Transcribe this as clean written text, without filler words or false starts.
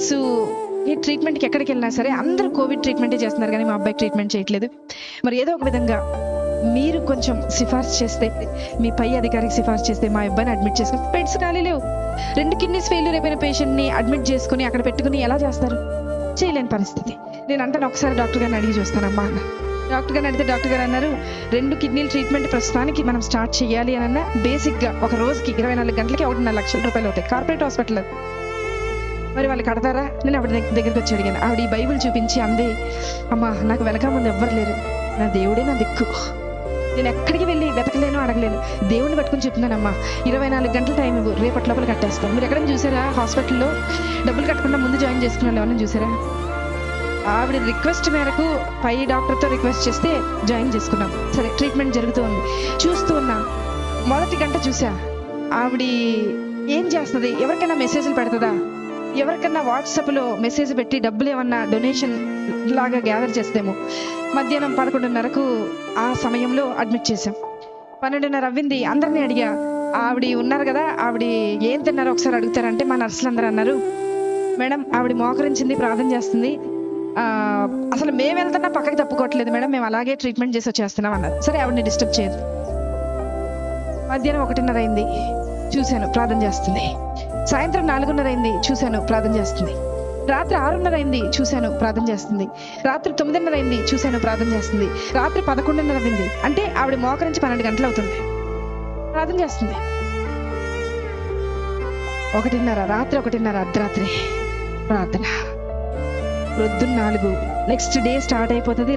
So ఈ ట్రీట్మెంట్కి ఎక్కడికి వెళ్ళినా సరే అందరూ కోవిడ్ ట్రీట్మెంటే చేస్తున్నారు, కానీ మా అబ్బాయికి ట్రీట్మెంట్ చేయట్లేదు. మరి ఏదో ఒక విధంగా మీరు కొంచెం సిఫార్సు చేస్తే, మీ పై అధికారికి సిఫార్సు చేస్తే మా అబ్బాయిని అడ్మిట్ చేసుకుని, బెడ్స్ ఖాళీ లేవు. 2 కిడ్నీస్ ఫెయిల్యూర్ అయిపోయిన పేషెంట్ని అడ్మిట్ చేసుకుని అక్కడ పెట్టుకుని ఎలా చేస్తారు? చేయలేని పరిస్థితి. నేను అంటాను, ఒకసారి డాక్టర్ గారిని అడిగి చూస్తానమ్మా అన్న. డాక్టర్ గారిని అడిగితే డాక్టర్ గారు అన్నారు, 2 కిడ్నీల ట్రీట్మెంట్ ప్రస్తుతానికి మనం స్టార్ట్ చేయాలి అని అన్న. బేసిక్గా ఒక రోజుకి 24 గంటలకి 1.5 లక్షల రూపాయలు అవుతాయి. Corporate hospital. మరి వాళ్ళు కడతారా? నేను ఆవిడ దగ్గరికి వచ్చి అడిగాను. ఆవిడ ఈ బైబిల్ చూపించి అందే, అమ్మా నాకు వెనక ముందు ఎవ్వరు లేరు, నా దేవుడే నా దిక్కు, నేను ఎక్కడికి వెళ్ళి వెతకలేను, అడగలేను, దేవుడిని పట్టుకుని చెప్తున్నానమ్మా, 24 గంటల టైం ఇవ్వు, రేపటి లోపల కట్టేస్తాం. మీరు ఎక్కడైనా చూసారా హాస్పిటల్లో డబ్బులు కట్టకుండా ముందు జాయిన్ చేసుకున్న వాళ్ళు ఎవరైనా చూసారా? ఆవిడ రిక్వెస్ట్ మేరకు పై డాక్టర్తో రిక్వెస్ట్ చేస్తే జాయిన్ చేసుకున్నాం. సరే, ట్రీట్మెంట్ జరుగుతూ ఉంది. చూస్తూ ఉన్నా, మొదటి గంట చూసా ఆవిడ ఏం చేస్తుంది, ఎవరికైనా మెసేజ్లు పెడుతుందా, ఎవరికన్నా వాట్సాప్లో మెసేజ్ పెట్టి డబ్బులు ఏమన్నా డొనేషన్ లాగా గ్యాదర్ చేస్తేమో. మధ్యాహ్నం 11:30కు ఆ సమయంలో అడ్మిట్ చేశాం. 12:30 అవ్వింది. అందరినీ అడిగా, ఆవిడ ఉన్నారు కదా, ఆవిడ ఏం తిన్నారో ఒకసారి అడుగుతారంటే మా నర్సులు అందరూ అన్నారు, మేడం ఆవిడ మోకరించింది, ప్రార్థన చేస్తుంది, అసలు మేము వెళ్తున్నా పక్కకి తప్పుకోవట్లేదు మేడం, మేము అలాగే ట్రీట్మెంట్ చేసి వచ్చేస్తున్నాం అన్నారు. సరే, ఆవిడని డిస్టర్బ్ చేయదు. మధ్యాహ్నం 1:30 అయింది, చూశాను ప్రార్థన చేస్తుంది. సాయంత్రం 4:30 అయింది, చూశాను ప్రార్థన చేస్తుంది. రాత్రి 6:30 అయింది, చూశాను ప్రార్థన చేస్తుంది. రాత్రి 9:30 అయింది, చూశాను ప్రార్థన చేస్తుంది. రాత్రి 11:30 అయింది, అంటే ఆవిడ మోకరించి 12 గంటలు అవుతుంది, ప్రార్థన చేస్తుంది. 1:30 రాత్రి, 1:30 అర్ధరాత్రి ప్రార్థన. ప్రొద్దున 4 నెక్స్ట్ డే స్టార్ట్ అయిపోతుంది.